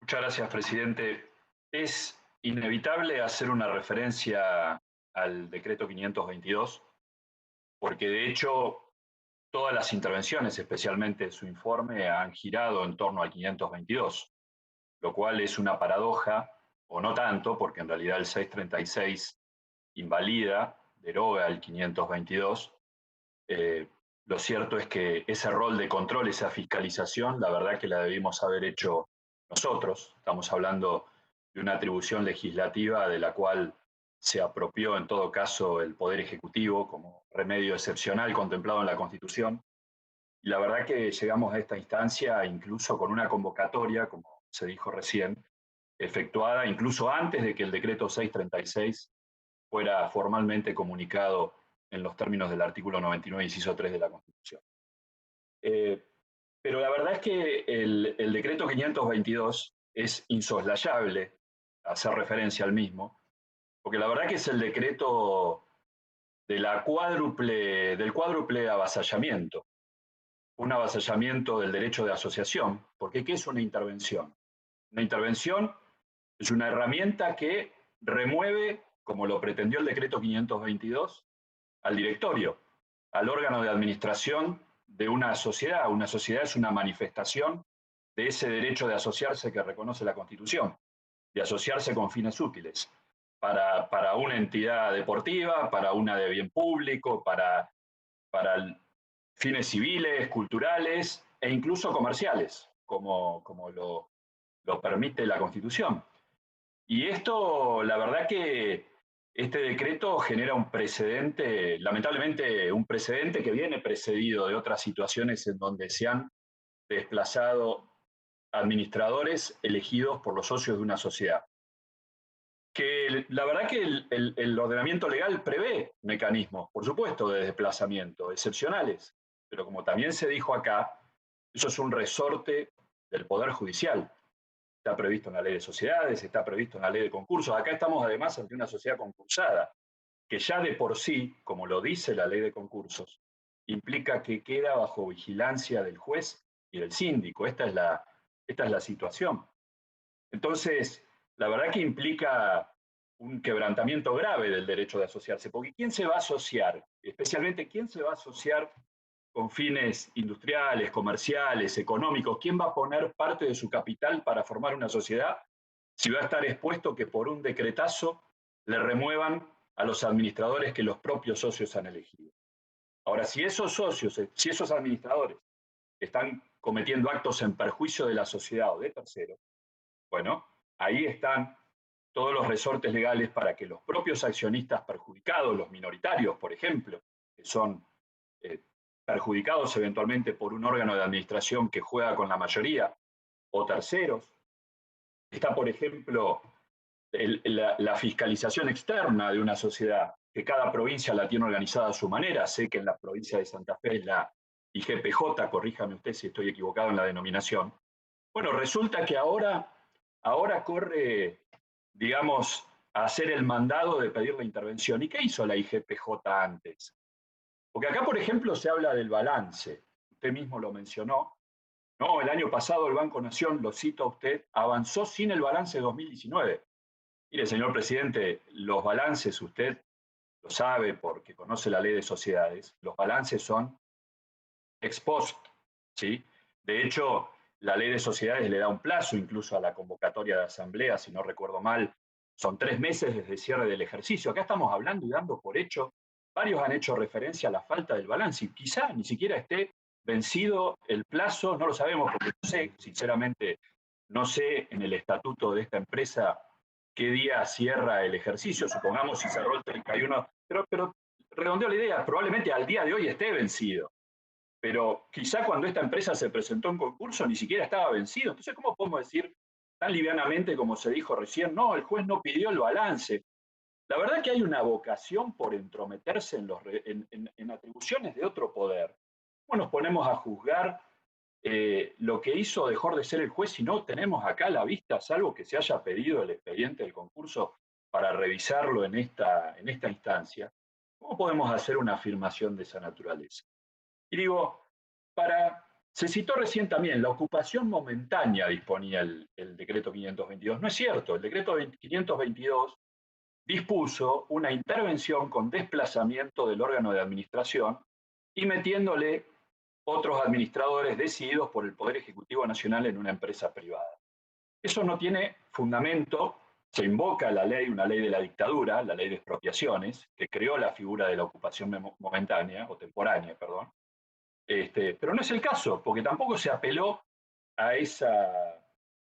Muchas gracias, presidente. Es inevitable hacer una referencia al decreto 522, porque de hecho todas las intervenciones, especialmente su informe, han girado en torno al 522, lo cual es una paradoja, o no tanto, porque en realidad el 636 invalida, deroga el 522. Eh, lo cierto es que ese rol de control, esa fiscalización, la verdad que la debimos haber hecho nosotros. Estamos hablando de una atribución legislativa de la cual se apropió en todo caso el Poder Ejecutivo como remedio excepcional contemplado en la Constitución. Y la verdad que llegamos a esta instancia incluso con una convocatoria, como se dijo recién, efectuada incluso antes de que el decreto 636 fuera formalmente comunicado en los términos del artículo 99, inciso 3 de la Constitución. Eh, pero la verdad es que el decreto 522 es insoslayable hacer referencia al mismo, porque la verdad que es el decreto del cuádruple avasallamiento, un avasallamiento del derecho de asociación, porque ¿qué es una intervención? Una intervención es una herramienta que remueve, como lo pretendió el decreto 522, al directorio, al órgano de administración de una sociedad. Una sociedad es una manifestación de ese derecho de asociarse que reconoce la Constitución, de asociarse con fines útiles, para una entidad deportiva, para una de bien público, para fines civiles, culturales e incluso comerciales, como lo permite la Constitución. Y esto, la verdad que este decreto genera un precedente, lamentablemente un precedente que viene precedido de otras situaciones en donde se han desplazado administradores elegidos por los socios de una sociedad. Que la verdad que el ordenamiento legal prevé mecanismos, por supuesto, de desplazamiento excepcionales, pero como también se dijo acá, eso es un resorte del Poder Judicial. Está previsto en la ley de sociedades, está previsto en la ley de concursos. Acá estamos además ante una sociedad concursada, que ya de por sí, como lo dice la ley de concursos, implica que queda bajo vigilancia del juez y del síndico. Esta es la situación. Entonces, la verdad que implica un quebrantamiento grave del derecho de asociarse, porque ¿quién se va a asociar? Especialmente, ¿quién se va a asociar con fines industriales, comerciales, económicos? ¿Quién va a poner parte de su capital para formar una sociedad si va a estar expuesto que por un decretazo le remuevan a los administradores que los propios socios han elegido? Ahora, si esos socios, si esos administradores están cometiendo actos en perjuicio de la sociedad o de terceros, bueno, ahí están todos los resortes legales para que los propios accionistas perjudicados, los minoritarios, por ejemplo, que son eh, perjudicados eventualmente por un órgano de administración que juega con la mayoría, o terceros. Está, por ejemplo, la fiscalización externa de una sociedad, que cada provincia la tiene organizada a su manera. Sé que en la provincia de Santa Fe es la IGPJ, corríjame usted si estoy equivocado en la denominación. Bueno, resulta que ahora corre, digamos, a hacer el mandado de pedir la intervención. ¿Y qué hizo la IGPJ antes? Porque acá, por ejemplo, se habla del balance. Usted mismo lo mencionó. No, el año pasado el Banco Nación, lo cito a usted, avanzó sin el balance 2019. Mire, señor presidente, los balances, usted lo sabe porque conoce la ley de sociedades, los balances son ex post, ¿sí? De hecho, la ley de sociedades le da un plazo incluso a la convocatoria de asamblea, si no recuerdo mal, son 3 meses desde el cierre del ejercicio. Acá estamos hablando y dando por hecho, varios han hecho referencia a la falta del balance y quizá ni siquiera esté vencido el plazo, no lo sabemos porque no sé, sinceramente, no sé en el estatuto de esta empresa qué día cierra el ejercicio, supongamos si cerró el 31, pero redondeo la idea, probablemente al día de hoy esté vencido, pero quizá cuando esta empresa se presentó en concurso ni siquiera estaba vencido. Entonces, ¿cómo podemos decir tan livianamente como se dijo recién, no, el juez no pidió el balance? La verdad que hay una vocación por entrometerse en atribuciones de otro poder. ¿Cómo nos ponemos a juzgar lo que hizo o dejó de ser el juez si no tenemos acá a la vista, salvo que se haya pedido el expediente del concurso para revisarlo en esta instancia? ¿Cómo podemos hacer una afirmación de esa naturaleza? Y digo, para Se citó recién también, la ocupación momentánea disponía el decreto 522. No es cierto, el decreto 522 dispuso una intervención con desplazamiento del órgano de administración y metiéndole otros administradores decididos por el Poder Ejecutivo Nacional en una empresa privada. Eso no tiene fundamento, se invoca la ley, una ley de la dictadura, la ley de expropiaciones, que creó la figura de la ocupación momentánea, o temporánea, perdón. Pero no es el caso, porque tampoco se apeló a esa,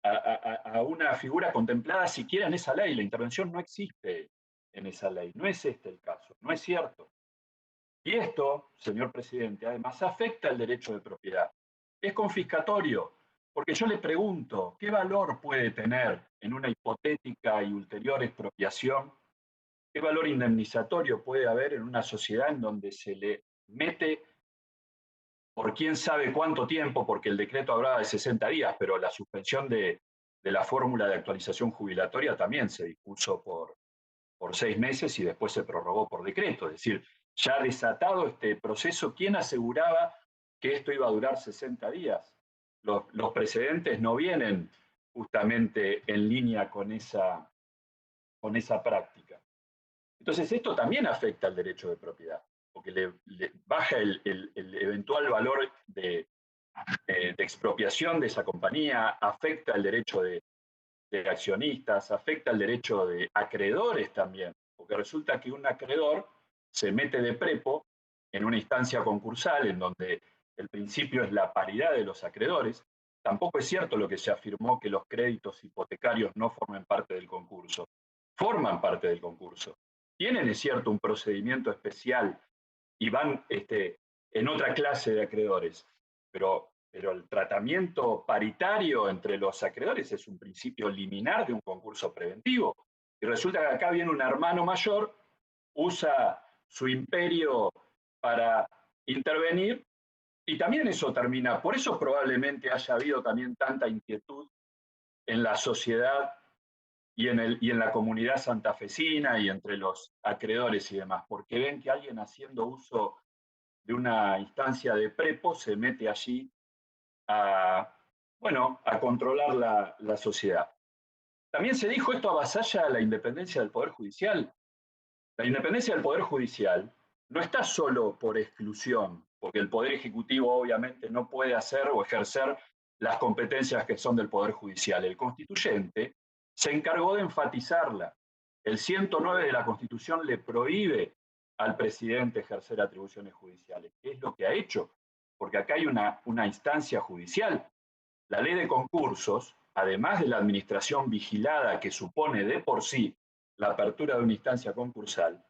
a una figura contemplada siquiera en esa ley. La intervención no existe en esa ley. No es este el caso, no es cierto. Y esto, señor presidente, además afecta el derecho de propiedad. Es confiscatorio, porque yo le pregunto, ¿qué valor puede tener en una hipotética y ulterior expropiación? ¿Qué valor indemnizatorio puede haber en una sociedad en donde se le mete por quién sabe cuánto tiempo, porque el decreto hablaba de 60 días, pero la suspensión de la fórmula de actualización jubilatoria también se dispuso por 6 meses y después se prorrogó por decreto? Es decir, ya desatado este proceso, ¿quién aseguraba que esto iba a durar 60 días? Los precedentes no vienen justamente en línea con esa práctica. Entonces, esto también afecta al derecho de propiedad, porque le baja el eventual valor de expropiación de esa compañía, afecta el derecho de accionistas, afecta el derecho de acreedores también, porque resulta que un acreedor se mete de prepo en una instancia concursal en donde el principio es la paridad de los acreedores. Tampoco es cierto lo que se afirmó, que los créditos hipotecarios no formen parte del concurso. Forman parte del concurso. Tienen, es cierto, un procedimiento especial y van en otra clase de acreedores, pero el tratamiento paritario entre los acreedores es un principio liminar de un concurso preventivo. Y resulta que acá viene un hermano mayor, usa su imperio para intervenir, y también eso termina. Por eso probablemente haya habido también tanta inquietud en la sociedad y en la comunidad santafesina y entre los acreedores y demás, porque ven que alguien haciendo uso de una instancia de prepo se mete allí a, bueno, a controlar la sociedad. También se dijo, esto avasalla la independencia del Poder Judicial. La independencia del Poder Judicial no está solo por exclusión, porque el Poder Ejecutivo obviamente no puede hacer o ejercer las competencias que son del Poder Judicial. El constituyente se encargó de enfatizarla. El 109 de la Constitución le prohíbe al presidente ejercer atribuciones judiciales. ¿Qué es lo que ha hecho? Porque acá hay una instancia judicial. La ley de concursos, además de la administración vigilada que supone de por sí la apertura de una instancia concursal,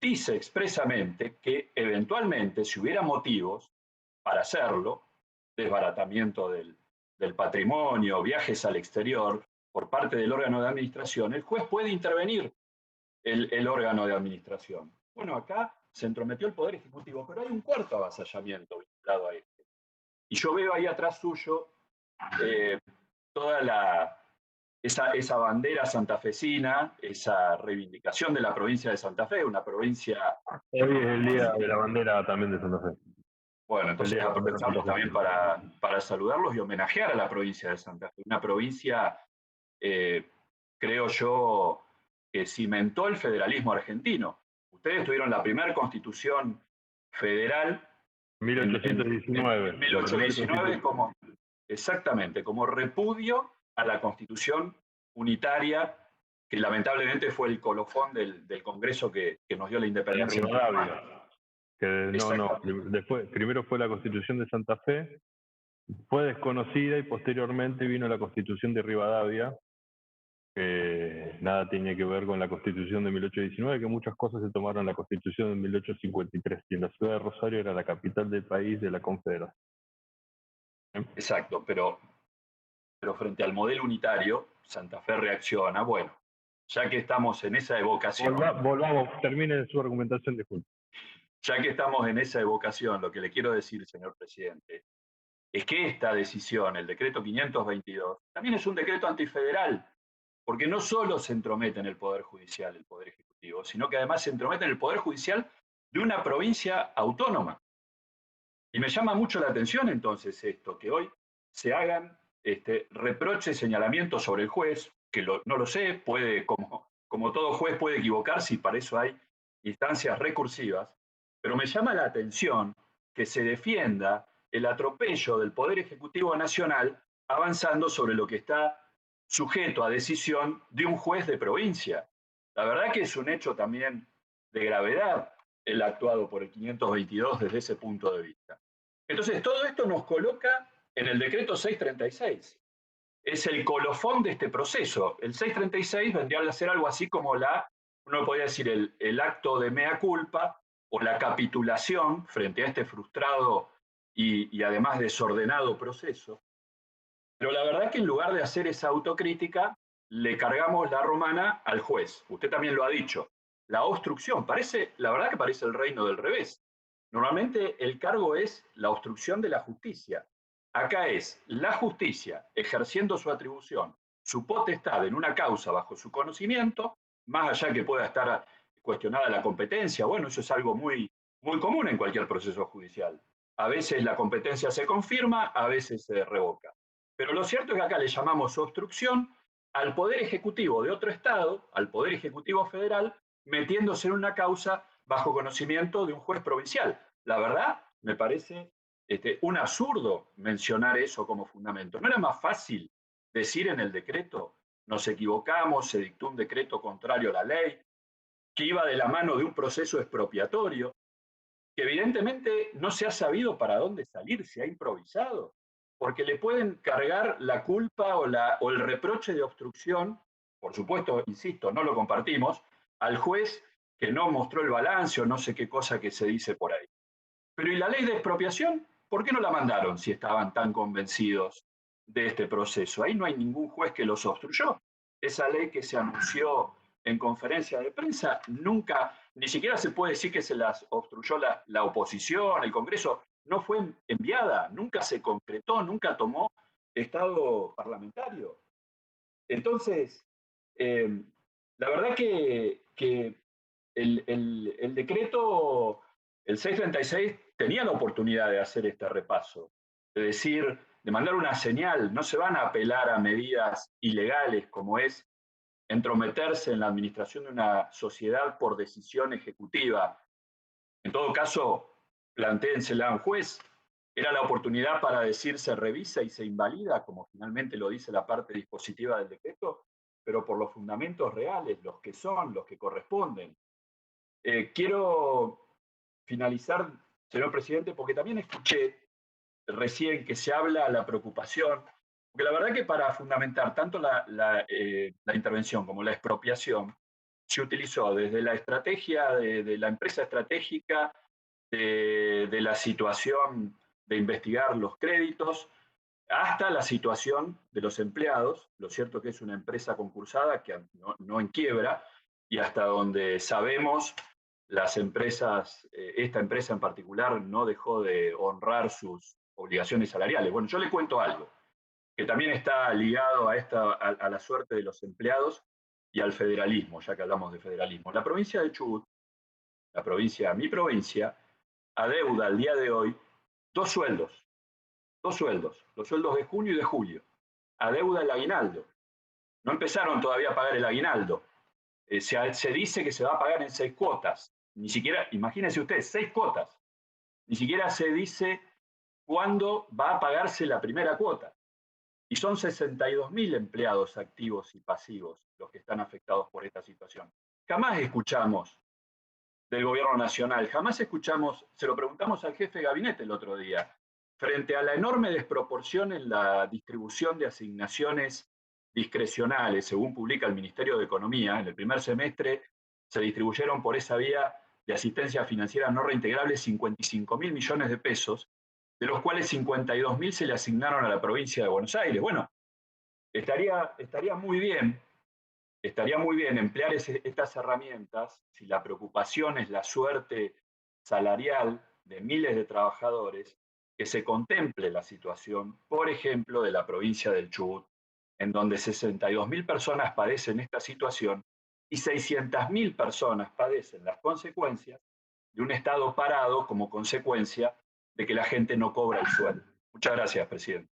dice expresamente que eventualmente, si hubiera motivos para hacerlo, desbaratamiento del patrimonio, viajes al exterior por parte del órgano de administración, el juez puede intervenir el órgano de administración. Bueno, acá se entrometió el Poder Ejecutivo, pero hay un cuarto avasallamiento vinculado a este. Y yo veo ahí atrás suyo eh, toda esa bandera santafesina, esa reivindicación de la provincia de Santa Fe, una provincia... Hoy es el día de la bandera también de Santa Fe. Bueno, entonces aprovechamos también para saludarlos y homenajear a la provincia de Santa Fe, una provincia, creo yo, que cimentó el federalismo argentino. Ustedes tuvieron la primera constitución federal 1819. en 1819 exactamente, como repudio a la constitución unitaria, que lamentablemente fue el colofón del Congreso que nos dio la independencia. Después, primero fue la Constitución de Santa Fe, fue desconocida y posteriormente vino la Constitución de Rivadavia, que nada tiene que ver con la Constitución de 1819, que muchas cosas se tomaron en la Constitución de 1853, y en la ciudad de Rosario era la capital del país de la Confederación. Exacto, pero frente al modelo unitario, Santa Fe reacciona. Bueno, ya que estamos en esa evocación... Volvamos, termine su argumentación, disculpe. Ya que estamos en esa evocación, lo que le quiero decir, señor presidente, es que esta decisión, el decreto 522, también es un decreto antifederal, porque no solo se entromete en el Poder Judicial, el Poder Ejecutivo, sino que además se entromete en el Poder Judicial de una provincia autónoma. Y me llama mucho la atención entonces esto, que hoy se hagan reproches, señalamientos sobre el juez, que no lo sé, puede, como todo juez puede equivocarse y para eso hay instancias recursivas, pero me llama la atención que se defienda el atropello del Poder Ejecutivo Nacional avanzando sobre lo que está sujeto a decisión de un juez de provincia. La verdad que es un hecho también de gravedad el actuado por el 522 desde ese punto de vista. Entonces, todo esto nos coloca en el decreto 636. Es el colofón de este proceso. El 636 vendría a ser algo así como uno podría decir, el acto de mea culpa o la capitulación frente a este frustrado y además desordenado proceso. Pero la verdad es que en lugar de hacer esa autocrítica, le cargamos la romana al juez. Usted también lo ha dicho. La obstrucción, la verdad que parece el reino del revés. Normalmente el cargo es la obstrucción de la justicia. Acá es la justicia ejerciendo su atribución, su potestad en una causa bajo su conocimiento, más allá que pueda estar cuestionada la competencia. Bueno, eso es algo muy, muy común en cualquier proceso judicial. A veces la competencia se confirma, a veces se revoca. Pero lo cierto es que acá le llamamos obstrucción al Poder Ejecutivo de otro Estado, al Poder Ejecutivo Federal, metiéndose en una causa bajo conocimiento de un juez provincial. La verdad, me parece un absurdo mencionar eso como fundamento. ¿No era más fácil decir en el decreto, nos equivocamos, se dictó un decreto contrario a la ley, que iba de la mano de un proceso expropiatorio, que evidentemente no se ha sabido para dónde salir, se ha improvisado, porque le pueden cargar la culpa o el reproche de obstrucción, por supuesto, insisto, no lo compartimos, al juez que no mostró el balance o no sé qué cosa que se dice por ahí. Pero ¿y la ley de expropiación? ¿Por qué no la mandaron si estaban tan convencidos de este proceso? Ahí no hay ningún juez que los obstruyó. Esa ley que se anunció en conferencia de prensa nunca, ni siquiera se puede decir que se las obstruyó la oposición, el Congreso, no fue enviada, nunca se concretó, nunca tomó estado parlamentario. Entonces, eh, la verdad que el decreto, el 636, tenía la oportunidad de hacer este repaso, de decir, de mandar una señal, no se van a apelar a medidas ilegales como es entrometerse en la administración de una sociedad por decisión ejecutiva. En todo caso, plantéensela a un juez. Era la oportunidad para decir se revisa y se invalida, como finalmente lo dice la parte dispositiva del decreto, pero por los fundamentos reales, los que son, los que corresponden. Quiero finalizar, señor presidente, porque también escuché recién que se habla la preocupación, porque la verdad que para fundamentar tanto la intervención como la expropiación, se utilizó desde la estrategia de la empresa estratégica, de la situación de investigar los créditos, hasta la situación de los empleados. Lo cierto que es una empresa concursada que no en quiebra, y hasta donde sabemos, las empresas, esta empresa en particular no dejó de honrar sus obligaciones salariales. Bueno, yo le cuento algo que también está ligado a la suerte de los empleados y al federalismo, ya que hablamos de federalismo. La provincia de Chubut, mi provincia, adeuda al día de hoy dos sueldos, los sueldos de junio y de julio, adeuda el aguinaldo. No empezaron todavía a pagar el aguinaldo. Se dice que se va a pagar en 6 cuotas. Ni siquiera, imagínense ustedes, 6 cuotas. Ni siquiera se dice cuándo va a pagarse la primera cuota. Y son 62.000 empleados activos y pasivos los que están afectados por esta situación. Jamás escuchamos del gobierno nacional, jamás escuchamos, se lo preguntamos al jefe de gabinete el otro día, frente a la enorme desproporción en la distribución de asignaciones discrecionales, según publica el Ministerio de Economía, en el primer semestre se distribuyeron por esa vía de asistencia financiera no reintegrable 55.000 millones de pesos, de los cuales 52.000 se le asignaron a la provincia de Buenos Aires. Bueno, estaría muy bien emplear estas herramientas si la preocupación es la suerte salarial de miles de trabajadores, que se contemple la situación, por ejemplo, de la provincia del Chubut, en donde 62.000 personas padecen esta situación y 600.000 personas padecen las consecuencias de un Estado parado como consecuencia de que la gente no cobra el sueldo. Muchas gracias, presidente.